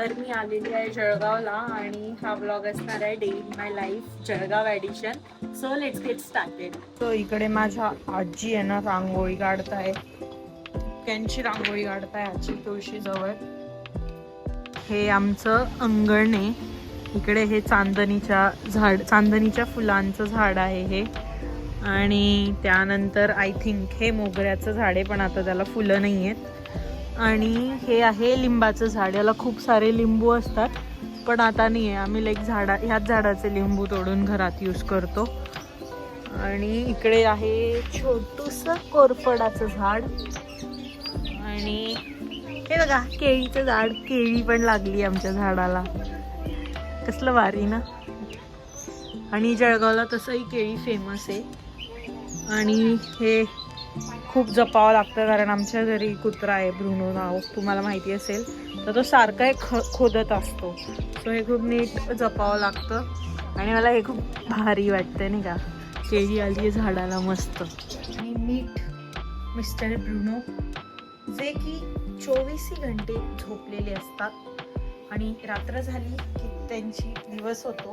तर मी आलेली आहे जळगावला आणि हा ब्लॉग असणार आहे day in my life Jalgaon edition. So let's get started. तो इकडे माझ्या आजी आहे ना रांगोळी काढताय, त्यांची रांगोळी काढताय आजी तुळशीजवळ. हे आमचं अंगण आहे. इकडे हे चांदणीच्या फुलांचं झाड आहे हे, आणि त्यानंतर आय थिंक हे मोगऱ्याचं झाड आहे पण आता त्याला फुलं नाही आहेत. आणि हे आहे लिंबाचं झाड, याला खूप सारे लिंबू असतात पण आता नाही आहे. आम्ही ह्याच झाडाचे लिंबू तोडून घरात यूज करतो. आणि इकडे आहे छोटूसं कोरफडाचं झाड, आणि हे बघा केळीचं झाड. केळी पण लागली आमच्या झाडाला, कसलं भारी ना. आणि जळगावला तसंही केळी फेमस आहे. आणि हे खूप जपावं लागतं कारण आमच्या घरी कुत्रा आहे, ब्रुनो नाव, तुम्हाला माहिती असेल. तर तो सारखा खोदत असतो. सो हे खूप नीट जपावं लागतं. आणि मला हे खूप भारी वाटतं नाही का, केळी आली आहे झाडाला मस्त. आणि मीट मिस्टर ब्रुनो, जे की 24 घंटे झोपलेले असतात. आणि रात्र झाली की त्यांची दिवस होतो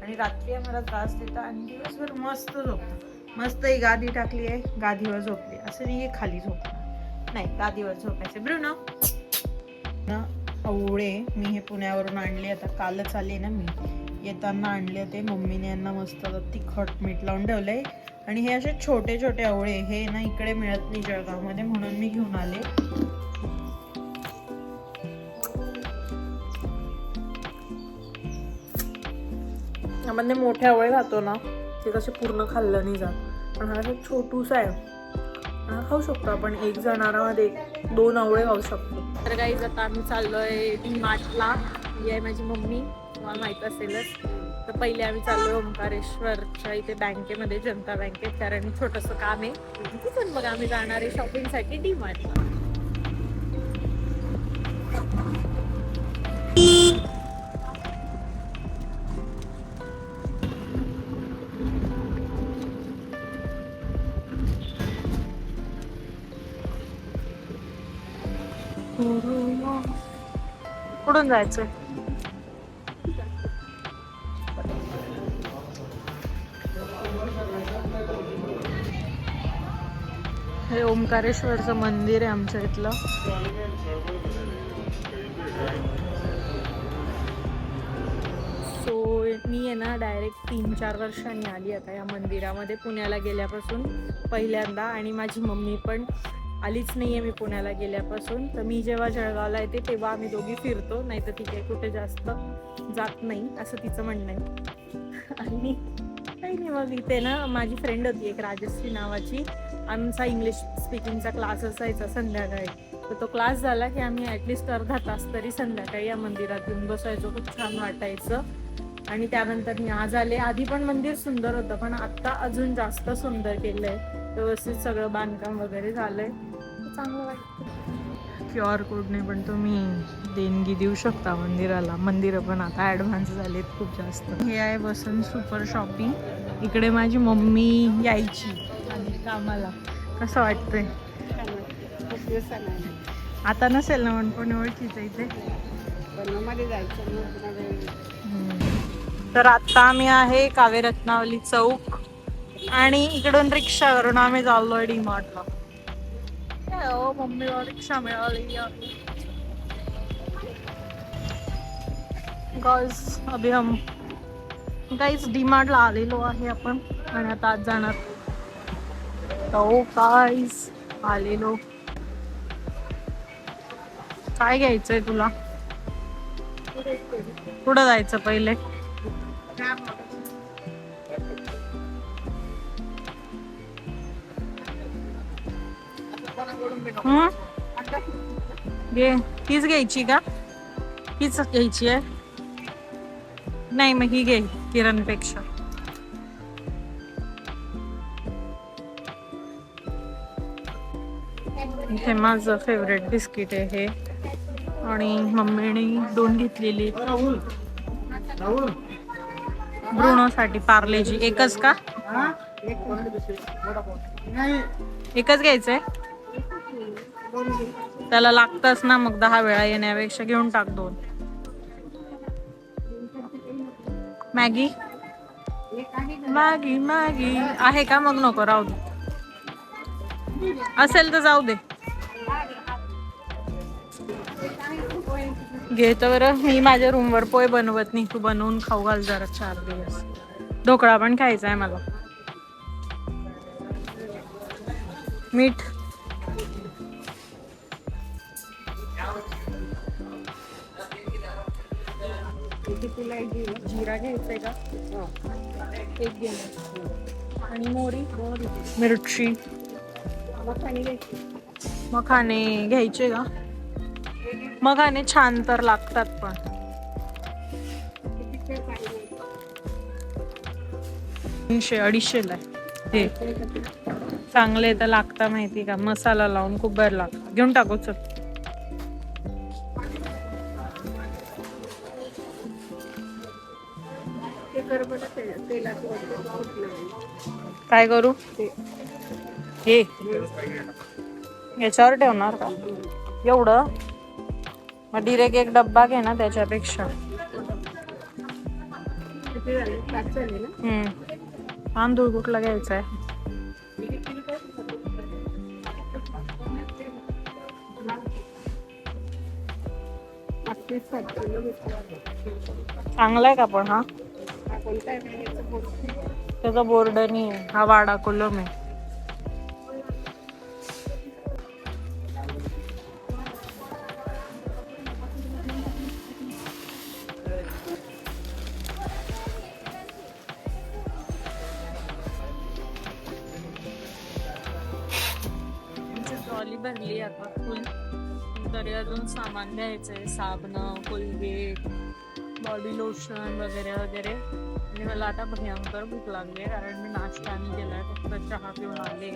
आणि रात्री आम्हाला त्रास देतात आणि दिवसभर मस्त झोपतात. मस्त ही गादी टाकली आहे, गादीवर झोपली. असं नाही खाली झोपणार, नाही गादीवर झोपायचे. ब्रुनो ना आवळे मी हे पुण्यावरून आणले, आता कालच आले ना मी, येताना आणले ते. मम्मीने यांना मस्त तिखट मीठ लावून ठेवलंय. आणि हे असे छोटे छोटे आवळे, हे ना इकडे मिळत नाही जळगावमध्ये, म्हणून मी घेऊन आले. आपण ते मोठे आवळे खातो ना, ते कसे पूर्ण खाल्लं नाही जात, पण हा छोटूसा आहे, हा खाऊ शकतो आपण. एक जणांमध्ये 2 आवळे खाऊ शकतो. तर गाईज आता आम्ही चाललोय डी-मार्टला. ही आहे माझी मम्मी, तुम्हाला माहित असेलच. तर पहिले आम्ही चाललोय ओंकारेश्वरच्या इथे बँकेमध्ये, जनता बँकेत, कारण छोटंसं काम आहे. तिथून मग आम्ही जाणार आहे शॉपिंगसाठी डी-मार्टला. कुठून जायचं? हे ओंकारेश्वरचं मंदिर आहे आमच्या इथलं. सो मी आहे ना डायरेक्ट 3-4 वर्षांनी आली आता या मंदिरामध्ये, पुण्याला गेल्यापासून पहिल्यांदा. आणि माझी मम्मी पण आलीच नाही आहे मी पुण्याला गेल्यापासून. तर मी जेव्हा जळगावला येते तेव्हा आम्ही दोघी फिरतो, नाही तर ती काही कुठे जास्त जात नाही असं तिचं म्हणणं आहे. आणि काही नाही, मग इथे ना माझी फ्रेंड होती एक राजश्री नावाची. आमचा इंग्लिश स्पीकिंगचा क्लास असायचा संध्याकाळी. तर तो क्लास झाला की आम्ही ॲटलिस्ट अर्धा तास तरी संध्याकाळी या मंदिरात येऊन बसायचो. खूप छान वाटायचं. आणि त्यानंतर मी आज आले. आधी पण मंदिर सुंदर होतं पण आत्ता अजून जास्त सुंदर केलं आहे, व्यवस्थित सगळं बांधकाम वगैरे झालं आहे, चांगलं वाटतं. QR कोडने पण तुम्ही देणगी देऊ शकता मंदिराला. मंदिरं पण आता ॲडव्हान्स झालेत खूप जास्त. हे आहे वसंत सुपर शॉपिंग. इकडे माझी मम्मी यायची आधी कामाला. कसं वाटतंय? आता नसेल ना पण ओळखीचं इथे. तर आता आम्ही आहे कावे रत्नावली चौक, आणि इकडून रिक्षावरून आम्ही चाललोय डी-मार्टला. मम्मीला रिक्षा मिळाली. गाइस अभी हम डी-मार्टला आलेलो आहे आपण, आणि आता आज जाणार. तो गाइस आलेलो. काय घ्यायचंय तुला? कुठं जायचं पहिले? घे. हीच घ्यायची का? हीच घ्यायची आहे? नाही मग ही घे किरणपेक्षा. इथे माझं फेवरेट बिस्किट आहे हे, आणि मम्मीने 2 घेतलेली. ब्रुनोसाठी पार्लेजी. एकच का? एकच घ्यायचंय? त्याला लागतच ना मग 10 वेळा येण्यापेक्षा घेऊन टाक 2. मॅगी मॅगी मॅगी आहे का? मग नको, राहू दे. असेल तर जाऊ दे. घेत बरं. मी माझ्या रूमवर पोहे बनवत नाही, तू बनवून खाऊ घाल जरा 4 दिवस. ढोकळा पण खायचा आहे मला. मीठ जिरा घ्यायचंय का? एक घे. आणि मोहरी, मिरची, मखाने घ्यायचे का? मखाने छान तर लागतात पण. 300-250 ला हे चांगले तर लागता, माहिती का? मसाला लावून खूप बरं लागतं. घेऊन टाकू. चल काय करू? हे याच्यावर ठेवणार का एवढं? मग डिरेक्ट एक डब्बा घे ना त्याच्यापेक्षा. तांदूळ कुठला घ्यायचा आहे? चांगलाय का पण? हा त्याचा बोर्ड नाही आहे, हा वाडा कोलम आहे. ट्रॉली भरली आता फुल. तरी अजून सामान घ्यायचंय. साबण, कोलगेट, बॉडी लोशन वगैरे वगैरे. आणि मला आता भयंकर भूक लागली आहे, कारण मी नाश्ता आणि केलाय, फक्त चहा पिऊन आले.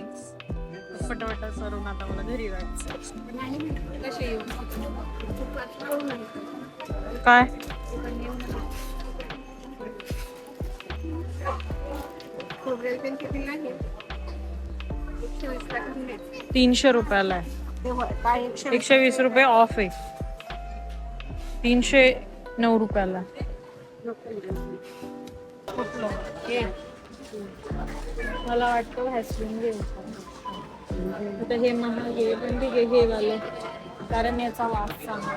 पटापटा सरून आता मला घरी जायचं. काय 300 रुपयाला आहे. 120 रुपये ऑफ आहे. 309 रुपयाला. मला वाटतं व्हॅसलिन घ्यायचं. आता हे महाग आहे, पण ठीक आहे हे वाले, कारण याचा वास चांगला.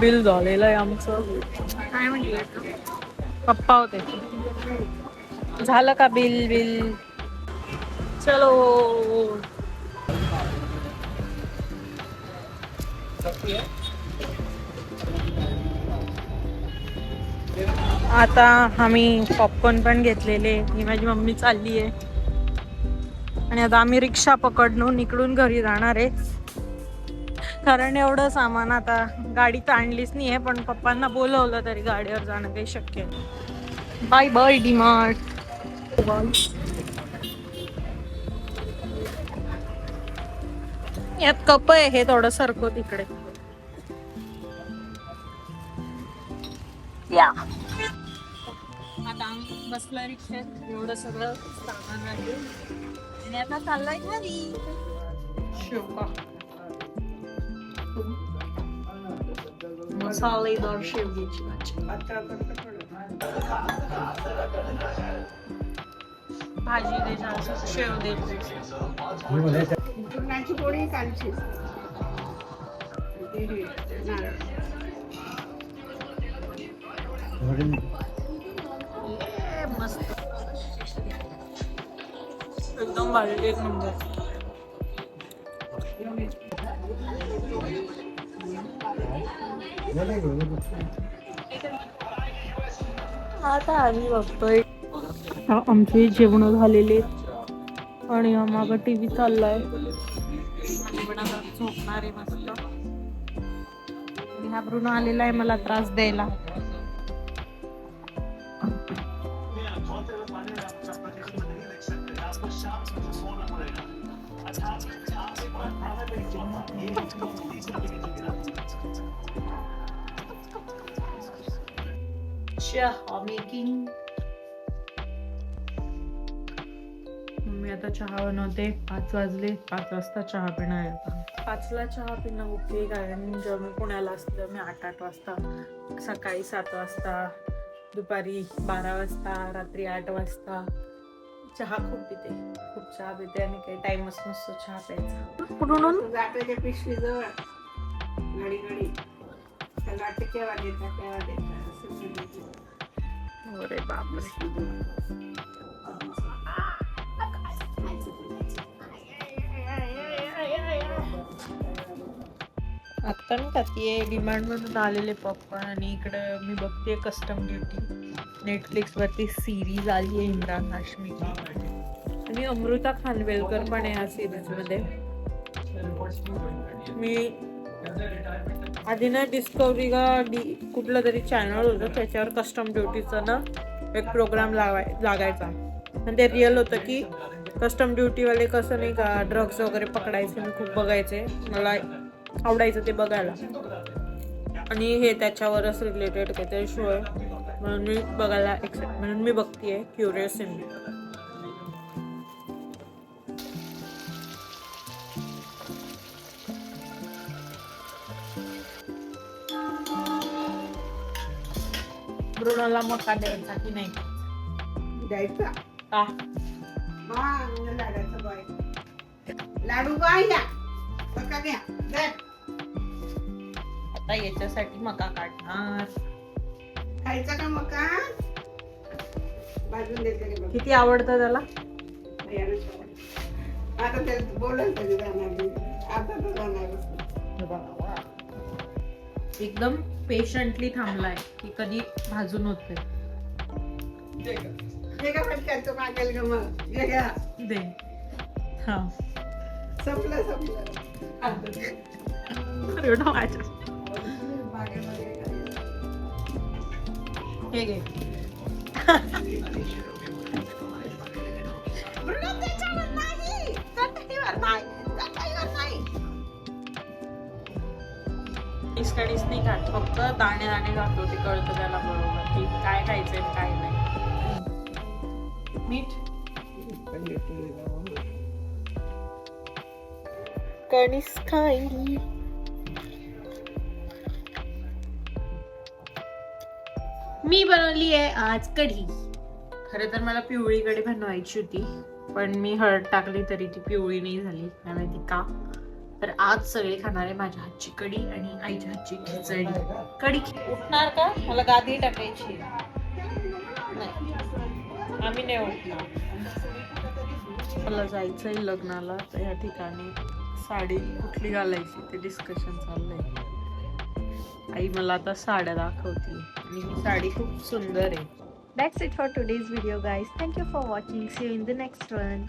बिल झालेलं आहे आमचं. काय म्हटलं? पप्पा होते. झालं का बिल? बिल चलो. आता आम्ही पॉपकॉर्न पण घेतलेले. ही माझी मम्मी चालली आहे. आणि आता आम्ही रिक्षा पकडून इकडून घरी जाणार आहे, कारण एवढं सामान आता गाडीत आणलीच नाहीये. पण पप्पांना बोलवलं तरी गाडीवर जाणं काही शक्य नाही. Bye bye DMart. यात कप आहे, हे थोडं सरको तिकडे. या आता आम्ही बसला रिक्षात. एवढं सगळं सामान आहे आणि आता चाललाय घरी. शेवका मसालेदार शेवग्याची भाजी. भाजी द्यायची, शेव द्यायची. पोळी कालची. मस्त एकदम भारी, एक नंबर. आता आम्ही बघतोय आमचे जेवण झालेले आणि मागं टीव्ही चाललाय. पण आता झोपणार आहे मस्त. हा ब्रुनो आलेला आहे मला त्रास द्यायला. मी आता वाजेपर्यंत चहा बनवते. 5 वाजले, 5 वाजता चहा पिणार आता. 5ला चहा पिणं ओके, कारण जेव्हा मी पुण्याला असतं मी 8 वाजता, सकाळी 7 वाजता, दुपारी 12 वाजता, रात्री 8 वाजता चहा खूप पिते. खूप चहा पिते आणि काही टाइमच नसतो चहा प्यायचा. कुठून जाते पिशवी जवळ घडी घडी त्याला वाटतं केव्हा देता अरे बापरे. आता मी खातीये डिमांड मधून आलेले पॉपकॉर्न आणि इकडं मी बघतेय कस्टम ड्युटी. नेटफ्लिक्स वरती सिरीज आली आहे इम्रान हाशमीची आणि अमृता खानवेलकर पण आहे या सिरीज मध्ये. मी आधी ना डिस्कवरी कुठलं तरी चॅनल होतं त्याच्यावर कस्टम ड्युटीचं ना एक प्रोग्राम लागायचा आणि ते रिअल होतं की कस्टम ड्युटीवाले कसं नाही का ड्रग्स वगैरे पकडायचे. मी खूप बघायचे, मला आवडायचं ते बघायला आणि हे त्याच्यावरच रिलेटेड काहीतरी शो आहे म्हणून मी बघायला म्हणून मी बघतीये क्युरियस इन. ब्रुनोला मका द्यायचा की नाही द्यायचा का? हा लाडाचा बाय लाडू बाय या बघा द्या. आता याच्यासाठी मका काढणार. खायचा का मका भाजून देते का? किती आवडतं त्याला? आता ते बोलत तरी जाणार आता तर जाणारच. एकदम पेशंटली थांबलाय की कधी भाजून होते. हे का फटक्यात तो मागेल का मग हे घ्या दे. हा संपलं एवढं माझ्या हे घे. स्टडीज नाही खात, फक्त दाणे दाणे खातो. ते कळतं त्याला बरोबर की काय खायचंय काय नाही. मीठ कणीस खाईल. मी बनवली आहे आज कढी. खरं तर मला पिवळी कढी बनवायची होती पण मी हळद टाकली तरी ती पिवळी नाही झाली, काय माहिती का. तर आज सगळे खाणार आहे माझ्या हातची कढी आणि आईच्या हातची खिचडी. कढी उठणार का? मला गादी टाकायची नाही, आम्ही नाही उठणार. मला जायचंय लग्नाला, तर या ठिकाणी साडी कुठली घालायची ते डिस्कशन चाललंय. आई मला आता साड्या दाखवती आणि ही साडी खूप सुंदर आहे. That's it for today's video, guys. Thank you for watching. See you in the next one.